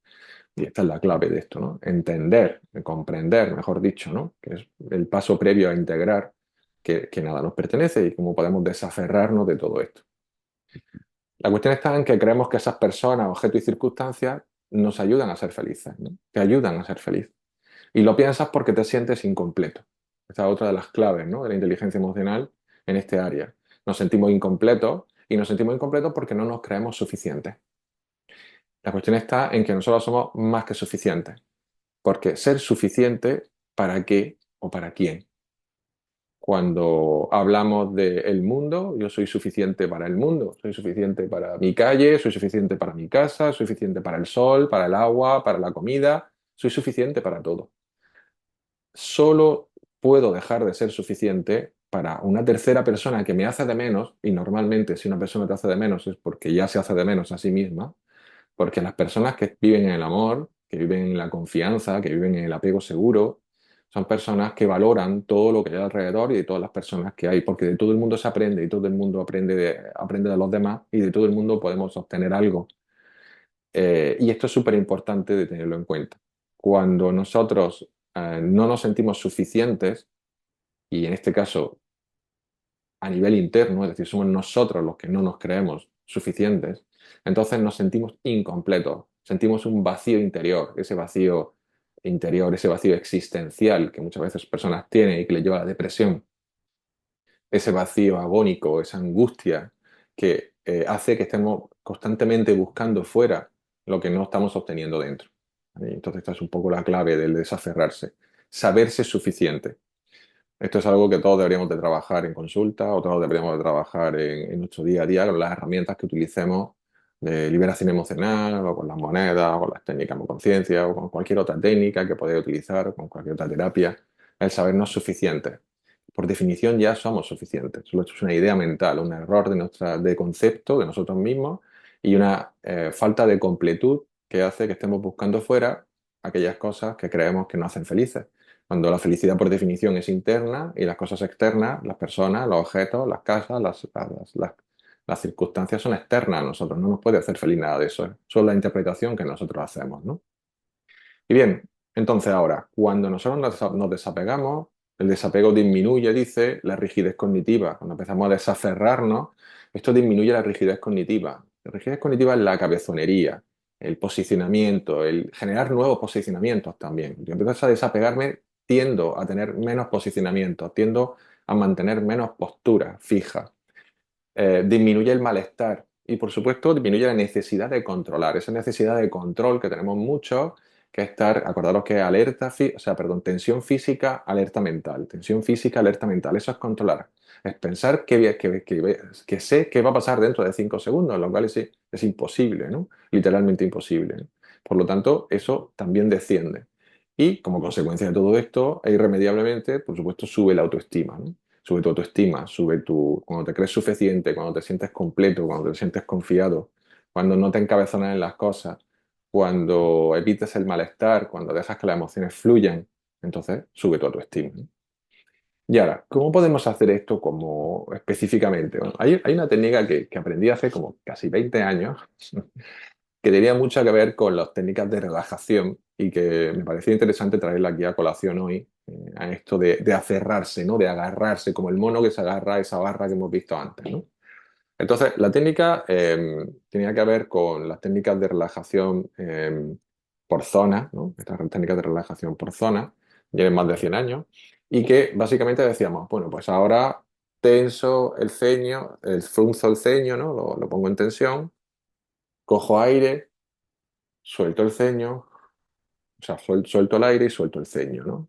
Y esta es la clave de esto, ¿no? Entender, comprender, mejor dicho, ¿no? Que es el paso previo a integrar que nada nos pertenece y cómo podemos desaferrarnos de todo esto. La cuestión está en que creemos que esas personas, objetos y circunstancias nos ayudan a ser felices, ¿no? Te ayudan a ser feliz. Y lo piensas porque te sientes incompleto. Esta es otra de las claves, ¿no? De la inteligencia emocional en este área. Nos sentimos incompletos y nos sentimos incompletos porque no nos creemos suficientes. La cuestión está en que nosotros somos más que suficientes. Porque ser suficiente, ¿para qué o para quién? Cuando hablamos del mundo, yo soy suficiente para el mundo, soy suficiente para mi calle, soy suficiente para mi casa, soy suficiente para el sol, para el agua, para la comida, soy suficiente para todo. Solo puedo dejar de ser suficiente para una tercera persona que me hace de menos, y normalmente si una persona te hace de menos es porque ya se hace de menos a sí misma, porque las personas que viven en el amor, que viven en la confianza, que viven en el apego seguro, son personas que valoran todo lo que hay alrededor y de todas las personas que hay, porque de todo el mundo se aprende y todo el mundo aprende de los demás y de todo el mundo podemos obtener algo. Y esto es súper importante de tenerlo en cuenta. Cuando nosotros no nos sentimos suficientes, y en este caso a nivel interno, es decir, somos nosotros los que no nos creemos suficientes, entonces nos sentimos incompletos, sentimos un vacío interior, ese vacío existencial que muchas veces personas tienen y que les lleva a la depresión, ese vacío agónico, esa angustia que hace que estemos constantemente buscando fuera lo que no estamos obteniendo dentro. ¿Vale? Entonces, esta es un poco la clave del desaferrarse, saberse suficiente. Esto es algo que todos deberíamos de trabajar en consulta o todos deberíamos de trabajar en nuestro día a día con las herramientas que utilicemos de liberación emocional o con las monedas o con las técnicas de conciencia o con cualquier otra técnica que podáis utilizar o con cualquier otra terapia, el sabernos suficientes. Por definición ya somos suficientes. Solo es una idea mental, un error de concepto de nosotros mismos y una falta de completud que hace que estemos buscando fuera aquellas cosas que creemos que nos hacen felices. Cuando la felicidad por definición es interna y las cosas externas, las personas, los objetos, las casas, las circunstancias son externas a nosotros. No nos puede hacer feliz nada de eso. Solo la interpretación que nosotros hacemos, ¿no? Y bien, entonces ahora, cuando nosotros nos desapegamos, el desapego disminuye, dice, la rigidez cognitiva. Cuando empezamos a desaferrarnos, esto disminuye la rigidez cognitiva. La rigidez cognitiva es la cabezonería, el posicionamiento, el generar nuevos posicionamientos también. Yo empiezo a desapegarme, tiendo a tener menos posicionamientos, tiendo a mantener menos postura fija. Disminuye el malestar y, por supuesto, disminuye la necesidad de controlar, esa necesidad de control que tenemos muchos, que es estar, acordaros que alerta, o sea, perdón, tensión física, alerta mental, tensión física, alerta mental, eso es controlar, es pensar que sé qué va a pasar dentro de 5 segundos, lo cual es imposible, ¿no? Literalmente imposible, ¿no? Por lo tanto, eso también desciende. Y como consecuencia de todo esto, irremediablemente, por supuesto, sube la autoestima, ¿no? Sube tu autoestima, cuando te crees suficiente, cuando te sientes completo, cuando te sientes confiado, cuando no te encabezonas en las cosas, cuando evitas el malestar, cuando dejas que las emociones fluyan, entonces sube tu autoestima, ¿no? Y ahora, ¿cómo podemos hacer esto como específicamente? Bueno, hay una técnica que aprendí hace como casi 20 años, que tenía mucho que ver con las técnicas de relajación y que me parecía interesante traerla aquí a colación hoy, a esto de aferrarse, ¿no? De agarrarse, como el mono que se agarra a esa barra que hemos visto antes, ¿no? Entonces, la técnica tenía que ver con las técnicas de relajación por zona, ¿no? Estas técnicas de relajación por zona, llevan más de 100 años, y que básicamente decíamos, bueno, pues ahora tenso el ceño, frunzo el ceño, ¿no? Lo pongo en tensión, cojo aire, suelto el ceño, o sea, suelto el aire y suelto el ceño, ¿no?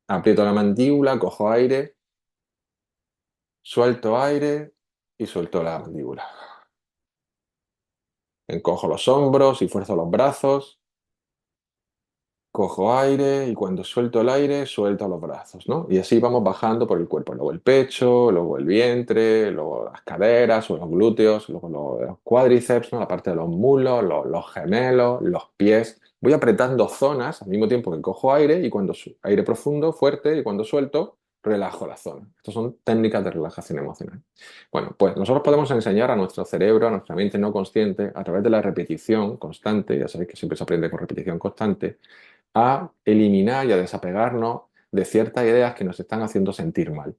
Aprieto la mandíbula, cojo aire, suelto aire y suelto la mandíbula. Encojo los hombros y fuerzo los brazos, cojo aire y cuando suelto el aire, suelto los brazos, ¿no? Y así vamos bajando por el cuerpo. Luego el pecho, luego el vientre, luego las caderas o los glúteos, luego los cuádriceps, ¿no? La parte de los muslos, los gemelos, los pies. Voy apretando zonas al mismo tiempo que cojo aire y cuando aire profundo, fuerte, y cuando suelto, relajo la zona. Estas son técnicas de relajación emocional. Bueno, pues nosotros podemos enseñar a nuestro cerebro, a nuestra mente no consciente, a través de la repetición constante, ya sabéis que siempre se aprende con repetición constante, a eliminar y a desapegarnos de ciertas ideas que nos están haciendo sentir mal.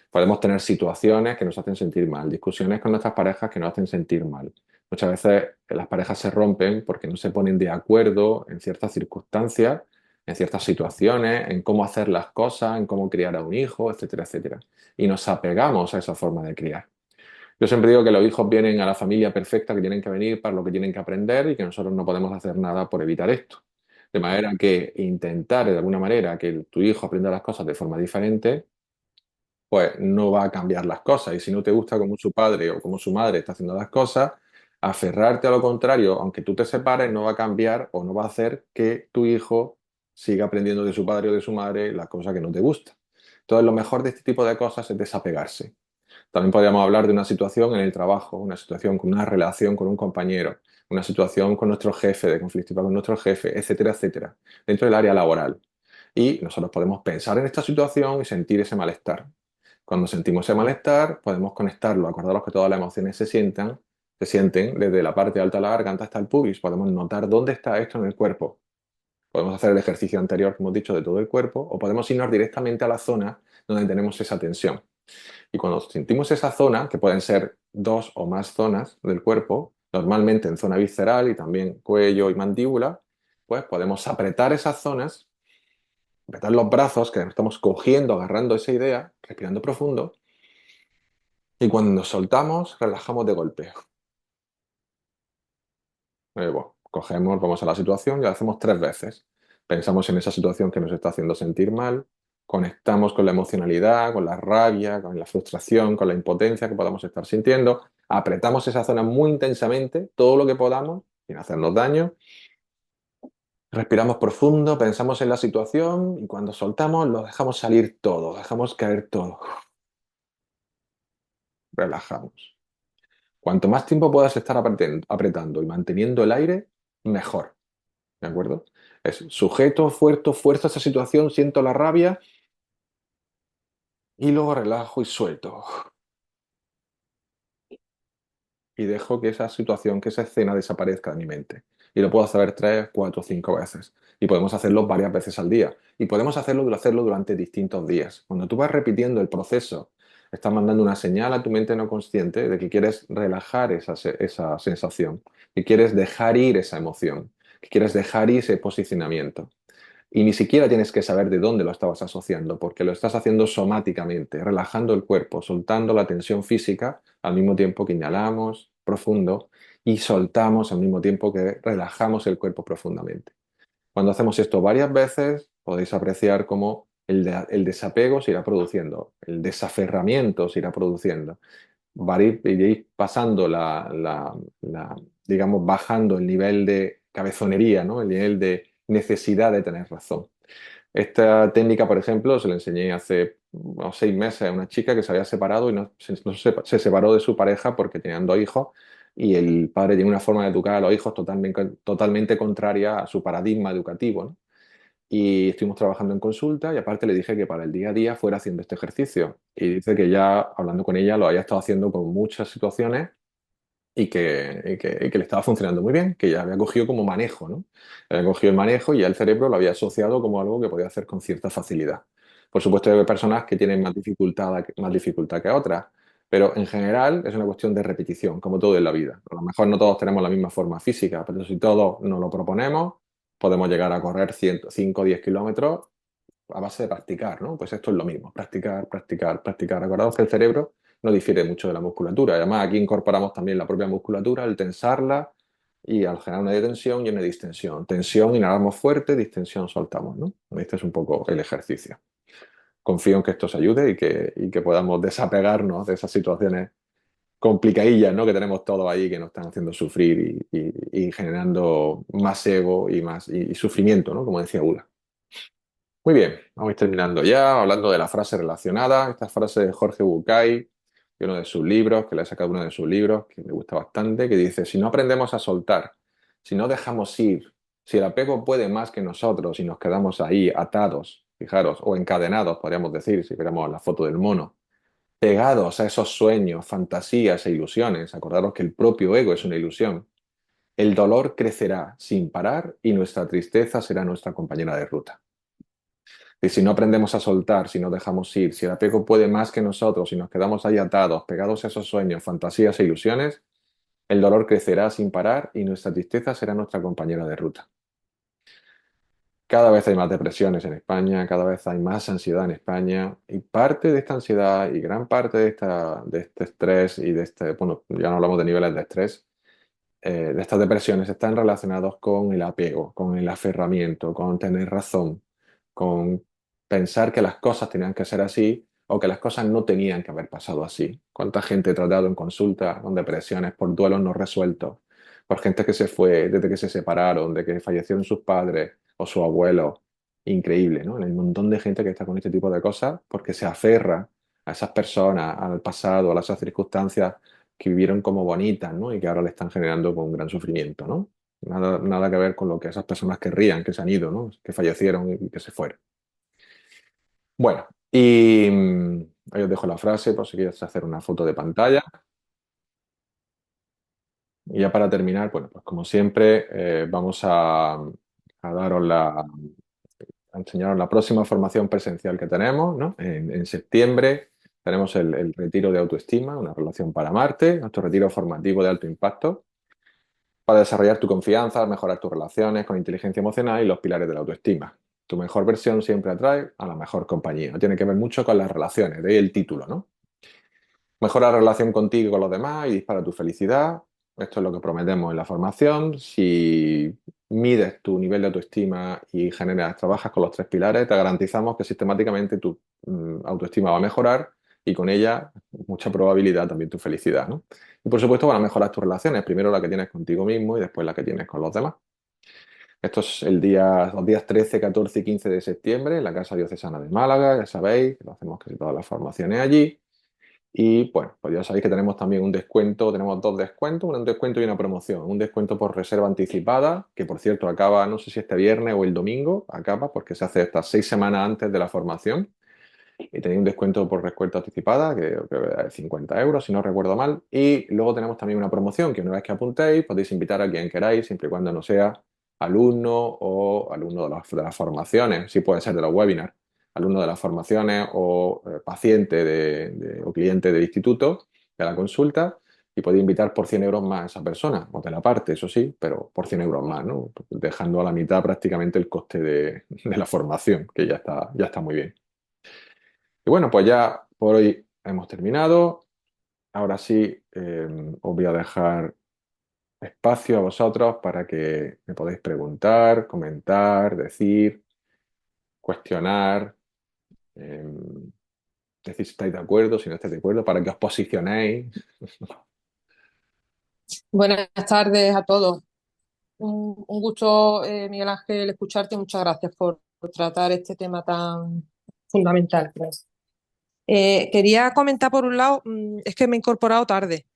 Podemos tener situaciones que nos hacen sentir mal, discusiones con nuestras parejas que nos hacen sentir mal. Muchas veces las parejas se rompen porque no se ponen de acuerdo en ciertas circunstancias, en ciertas situaciones, en cómo hacer las cosas, en cómo criar a un hijo, etcétera, etcétera. Y nos apegamos a esa forma de criar. Yo siempre digo que los hijos vienen a la familia perfecta, que tienen que venir para lo que tienen que aprender y que nosotros no podemos hacer nada por evitar esto. De manera que intentar de alguna manera que tu hijo aprenda las cosas de forma diferente, pues no va a cambiar las cosas. Y si no te gusta cómo su padre o cómo su madre está haciendo las cosas, aferrarte a lo contrario, aunque tú te separes, no va a cambiar o no va a hacer que tu hijo siga aprendiendo de su padre o de su madre las cosas que no te gustan. Entonces, lo mejor de este tipo de cosas es desapegarse. También podríamos hablar de una situación en el trabajo, una situación con una relación con un compañero, una situación con nuestro jefe, de conflictiva con nuestro jefe, etcétera, etcétera, dentro del área laboral. Y nosotros podemos pensar en esta situación y sentir ese malestar. Cuando sentimos ese malestar, podemos conectarlo. Acordaros que todas las emociones se sienten desde la parte alta de la garganta hasta el pubis. Podemos notar dónde está esto en el cuerpo. Podemos hacer el ejercicio anterior que hemos dicho de todo el cuerpo o podemos irnos directamente a la zona donde tenemos esa tensión. Y cuando sentimos esa zona, que pueden ser dos o más zonas del cuerpo, normalmente en zona visceral y también cuello y mandíbula, pues podemos apretar esas zonas, apretar los brazos, que estamos cogiendo, agarrando esa idea, respirando profundo, y cuando soltamos, relajamos de golpe. Bueno, cogemos, vamos a la situación y lo hacemos 3 veces. Pensamos en esa situación que nos está haciendo sentir mal, conectamos con la emocionalidad, con la rabia, con la frustración, con la impotencia que podamos estar sintiendo, apretamos esa zona muy intensamente, todo lo que podamos, sin hacernos daño, respiramos profundo, pensamos en la situación y cuando soltamos lo dejamos salir todo, dejamos caer todo, relajamos. Cuanto más tiempo puedas estar apretando y manteniendo el aire, mejor. ¿De acuerdo? Es sujeto, fuerzo esa situación, siento la rabia y luego relajo y suelto. Y dejo que esa situación, que esa escena desaparezca de mi mente. Y lo puedo hacer 3, 4, 5 veces. Y podemos hacerlo varias veces al día. Y podemos hacerlo durante distintos días. Cuando tú vas repitiendo el proceso, estás mandando una señal a tu mente no consciente de que quieres relajar esa sensación, que quieres dejar ir esa emoción, que quieres dejar ir ese posicionamiento. Y ni siquiera tienes que saber de dónde lo estabas asociando, porque lo estás haciendo somáticamente, relajando el cuerpo, soltando la tensión física al mismo tiempo que inhalamos profundo y soltamos al mismo tiempo que relajamos el cuerpo profundamente. Cuando hacemos esto varias veces, podéis apreciar cómo el desapego se irá produciendo, el desaferramiento se irá produciendo. Iréis pasando digamos, bajando el nivel de cabezonería, ¿no? El nivel de necesidad de tener razón. Esta técnica, por ejemplo, se la enseñé hace unos 6 meses a una chica que se había separado y se separó de su pareja porque tenían 2 hijos y el padre tiene una forma de educar a los hijos totalmente contraria a su paradigma educativo, ¿no? Y estuvimos trabajando en consulta y aparte le dije que para el día a día fuera haciendo este ejercicio. Y dice que ya hablando con ella lo había estado haciendo con muchas situaciones y que le estaba funcionando muy bien, que ya había cogido como manejo, ¿no? Había cogido el manejo y ya el cerebro lo había asociado como algo que podía hacer con cierta facilidad. Por supuesto, hay personas que tienen más dificultad que otras, pero en general es una cuestión de repetición, como todo en la vida. A lo mejor no todos tenemos la misma forma física, pero si todos nos lo proponemos, podemos llegar a correr 100, 5 o 10 kilómetros a base de practicar, ¿no? Pues esto es lo mismo, practicar, practicar, practicar. Recordaos que el cerebro no difiere mucho de la musculatura. Además, aquí incorporamos también la propia musculatura, el tensarla y al generar una tensión y una distensión. Tensión, inhalamos fuerte, distensión, soltamos, ¿no? Este es un poco el ejercicio. Confío en que esto os ayude y que podamos desapegarnos de esas situaciones complicadillas, ¿no? Que tenemos todos ahí que nos están haciendo sufrir y generando más ego y más y sufrimiento, ¿no? Como decía Ula. Muy bien, vamos a ir terminando ya, hablando de la frase relacionada. Esta frase de Jorge Bucay, de uno de sus libros, que le he sacado uno de sus libros, que me gusta bastante, que dice, si no aprendemos a soltar, si no dejamos ir, si el apego puede más que nosotros y nos quedamos ahí atados, fijaros, o encadenados, podríamos decir, si viéramos la foto del mono, pegados a esos sueños, fantasías e ilusiones, acordaros que el propio ego es una ilusión, el dolor crecerá sin parar y nuestra tristeza será nuestra compañera de ruta. Y si no aprendemos a soltar, si no dejamos ir, si el apego puede más que nosotros, si nos quedamos ahí atados, pegados a esos sueños, fantasías e ilusiones, el dolor crecerá sin parar y nuestra tristeza será nuestra compañera de ruta. Cada vez hay más depresiones en España, cada vez hay más ansiedad en España y parte de esta ansiedad y gran parte de este estrés y de este, bueno, ya no hablamos de niveles de estrés, de estas depresiones están relacionados con el apego, con el aferramiento, con tener razón, con pensar que las cosas tenían que ser así o que las cosas no tenían que haber pasado así. ¿Cuánta gente he tratado en consulta con depresiones por duelos no resueltos? Por gente que se fue desde que se separaron, de que fallecieron sus padres o su abuelo. Increíble, ¿no? Hay un montón de gente que está con este tipo de cosas porque se aferra a esas personas, al pasado, a esas circunstancias que vivieron como bonitas, ¿no? Y que ahora le están generando con un gran sufrimiento, ¿no? Nada, nada que ver con lo que esas personas querrían, que se han ido, ¿no? Que fallecieron y que se fueron. Bueno, y ahí os dejo la frase por si quieres hacer una foto de pantalla. Y ya para terminar, bueno, pues como siempre, vamos a daros a enseñaros la próxima formación presencial que tenemos, ¿no? En septiembre tenemos el retiro de autoestima, una relación para Marte, nuestro retiro formativo de alto impacto, para desarrollar tu confianza, mejorar tus relaciones con inteligencia emocional y los pilares de la autoestima. Tu mejor versión siempre atrae a la mejor compañía. Tiene que ver mucho con las relaciones, de ahí el título, ¿no? Mejora la relación contigo y con los demás y dispara tu felicidad. Esto es lo que prometemos en la formación. Si mides tu nivel de autoestima y trabajas con los tres pilares, te garantizamos que sistemáticamente tu autoestima va a mejorar y con ella mucha probabilidad también tu felicidad, ¿no? Y por supuesto van a mejorar tus relaciones, primero la que tienes contigo mismo y después la que tienes con los demás. Esto es los días 13, 14 y 15 de septiembre en la Casa Diocesana de Málaga, ya sabéis, que lo hacemos casi todas las formaciones allí. Y bueno, pues ya sabéis que tenemos también un descuento, tenemos dos descuentos, un descuento y una promoción. Un descuento por reserva anticipada, que por cierto acaba, no sé si este viernes o el domingo, acaba porque se hace estas 6 semanas antes de la formación. Y tenéis un descuento por reserva anticipada, que creo que es 50 euros, si no recuerdo mal. Y luego tenemos también una promoción, que una vez que apuntéis, podéis invitar a quien queráis, siempre y cuando no sea alumno o alumno de las formaciones, sí puede ser de los webinars, alumno de las formaciones o paciente o cliente del instituto de la consulta, y podéis invitar por 100 euros más a esa persona, o de la parte, eso sí, pero por 100 euros más, ¿no? Dejando a la mitad prácticamente el coste de la formación, que ya está muy bien. Y bueno, pues ya por hoy hemos terminado. Ahora sí, os voy a dejar espacio a vosotros para que me podáis preguntar, comentar, decir, cuestionar, eh, decir si estáis de acuerdo, si no estáis de acuerdo, para que os posicionéis. Buenas tardes a todos. Un gusto, Miguel Ángel, escucharte. Muchas gracias por tratar este tema tan fundamental, creo. Quería comentar por un lado, es que me he incorporado tarde,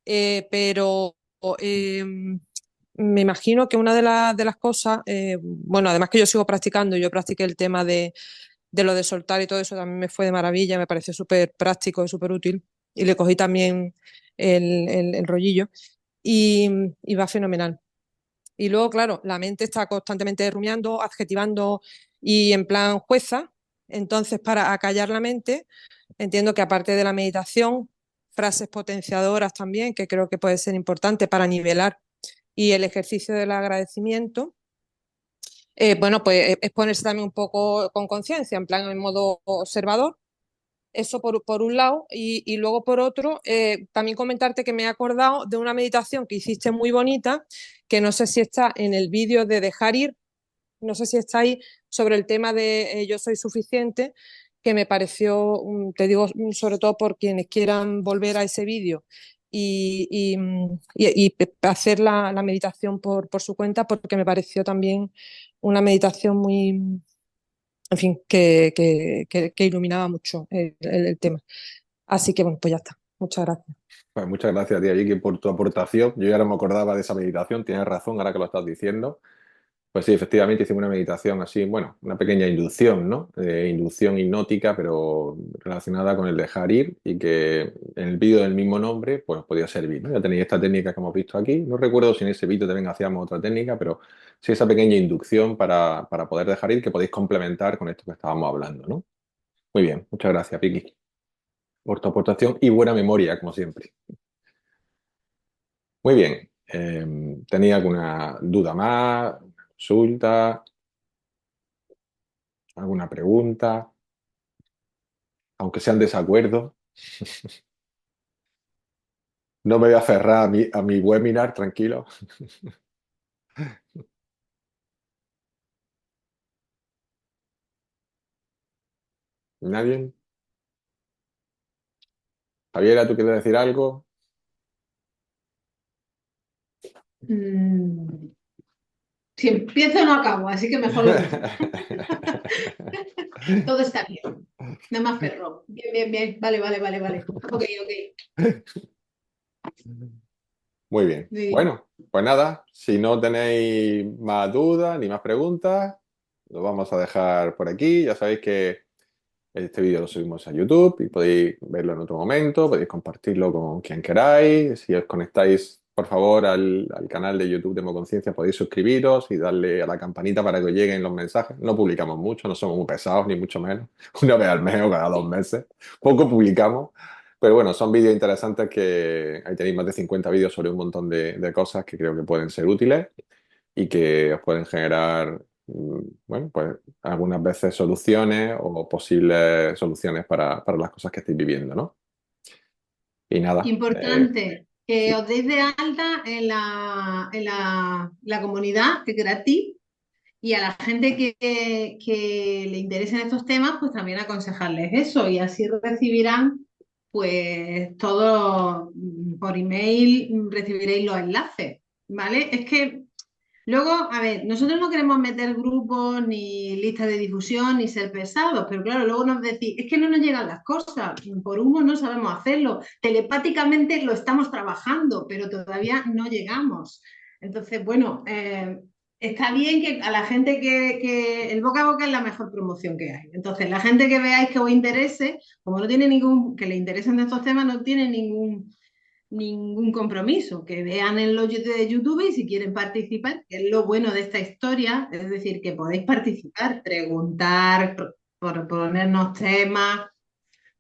pero eh, me imagino que una de las cosas, bueno, además que yo sigo practicando, yo practiqué el tema de lo de soltar y todo eso, también me fue de maravilla, me pareció súper práctico y súper útil, y le cogí también el rollillo y, y va fenomenal. Y luego, claro, la mente está constantemente rumiando, adjetivando y en plan jueza. Entonces, para acallar la mente, entiendo que aparte de la meditación, frases potenciadoras también, que creo que puede ser importante para nivelar, y el ejercicio del agradecimiento, Bueno, pues es ponerse también un poco con conciencia, en plan en modo observador. Eso por un lado, y luego por otro, también comentarte que me he acordado de una meditación que hiciste muy bonita, que no sé si está en el vídeo de dejar ir, no sé si está ahí, sobre el tema de yo soy suficiente, que me pareció, te digo, sobre todo por quienes quieran volver a ese vídeo y hacer la meditación por su cuenta, porque me pareció también una meditación muy, en fin, que iluminaba mucho el tema. Así que bueno, pues ya está. Muchas gracias. Pues muchas gracias, tía Vicky, por tu aportación. Yo ya no me acordaba de esa meditación, tienes razón ahora que lo estás diciendo. Pues sí, efectivamente hicimos una meditación así, bueno, una pequeña inducción, ¿no? Inducción hipnótica, pero relacionada con el dejar ir y que en el vídeo del mismo nombre, pues podía servir, ¿no? Ya tenéis esta técnica que hemos visto aquí. No recuerdo si en ese vídeo también hacíamos otra técnica, pero sí esa pequeña inducción para poder dejar ir que podéis complementar con esto que estábamos hablando, ¿no? Muy bien, muchas gracias, Vicky, por tu aportación y buena memoria, como siempre. Muy bien. ¿Tenía alguna duda más? ¿Consulta? ¿Alguna pregunta? Aunque sean desacuerdos. No me voy a aferrar a mi webinar, tranquilo. ¿Nadie? Javiera, ¿tú quieres decir algo? Mm, si empiezo no acabo, así que mejor lo dejo. Todo está bien. No me aferro. Bien, bien, bien. Vale, vale, vale, vale. Ok, ok. Muy bien. Muy bien. Bueno, pues nada, si no tenéis más dudas ni más preguntas, lo vamos a dejar por aquí. Ya sabéis que este vídeo lo subimos a YouTube y podéis verlo en otro momento, podéis compartirlo con quien queráis. Si os conectáis, por favor, al canal de YouTube de Conciencia, podéis suscribiros y darle a la campanita para que os lleguen los mensajes. No publicamos mucho, no somos muy pesados, ni mucho menos. Una vez al mes o cada 2 meses. Poco publicamos. Pero bueno, son vídeos interesantes que ahí tenéis más de 50 vídeos sobre un montón de cosas que creo que pueden ser útiles y que os pueden generar, bueno, pues algunas veces soluciones o posibles soluciones para las cosas que estáis viviendo, ¿no? Y nada, Importante que sí. os deis de alta en la comunidad, que es gratis, y a la gente que le interesen estos temas, pues también aconsejarles eso, y así recibirán, pues todo por email, recibiréis los enlaces, ¿vale? Es que luego, a ver, nosotros no queremos meter grupos ni listas de difusión ni ser pesados, pero claro, luego nos decís, es que no nos llegan las cosas, por humo no sabemos hacerlo, telepáticamente lo estamos trabajando, pero todavía no llegamos. Entonces, bueno, está bien que a la gente que el boca a boca es la mejor promoción que hay. Entonces, la gente que veáis que os interese, como no tiene ningún, que le interesen de estos temas, no tiene ningún compromiso, que vean en los de YouTube y si quieren participar, que es lo bueno de esta historia, es decir, que podéis participar, preguntar, por ponernos temas,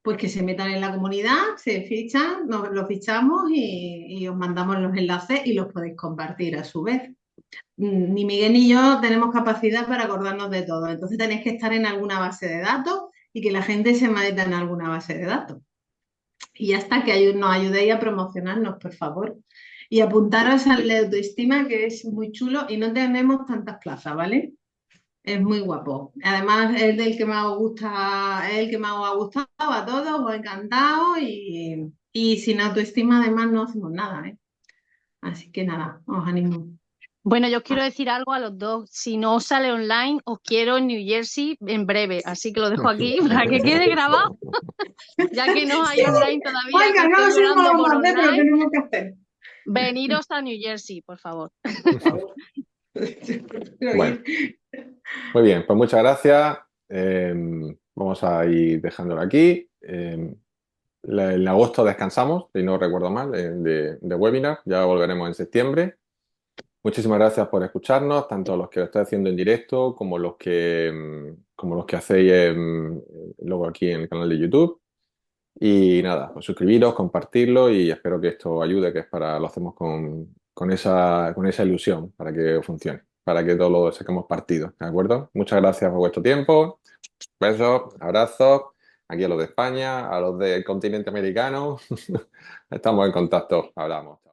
pues que se metan en la comunidad, se fichan, nos los fichamos y os mandamos los enlaces y los podéis compartir a su vez. Ni Miguel ni yo tenemos capacidad para acordarnos de todo, entonces tenéis que estar en alguna base de datos y que la gente se meta en alguna base de datos. Y ya está, que nos ayudéis a promocionarnos, por favor. Y apuntaros al de autoestima, que es muy chulo y no tenemos tantas plazas, ¿vale? Es muy guapo. Además, es del que más os gusta, es el que más os ha gustado a todos, os ha encantado y sin autoestima además no hacemos nada, ¿eh? Así que nada, os animo. Bueno, yo os quiero decir algo a los dos. Si no os sale online, os quiero en New Jersey en breve. Así que lo dejo aquí para que quede grabado, ya que no hay online todavía, que Oiga, no estoy lo sé cómo llorando lo por vamos a hacer, pero online. tenemos que hacer. Veniros a New Jersey, por favor. Por favor. Quiero Bueno, ir. muy bien, pues muchas gracias. Vamos a ir dejándolo aquí. En agosto descansamos, si no recuerdo mal, de webinar. Ya volveremos en septiembre. Muchísimas gracias por escucharnos, tanto los que lo estáis haciendo en directo como los que hacéis luego aquí en el canal de YouTube. Y nada, pues suscribiros, compartirlo y espero que esto ayude, que es lo hacemos con esa ilusión para que funcione. para que todos lo saquemos partido, ¿de acuerdo? Muchas gracias por vuestro tiempo. Besos, abrazos, aquí a los de España, a los del continente americano. Estamos en contacto, hablamos.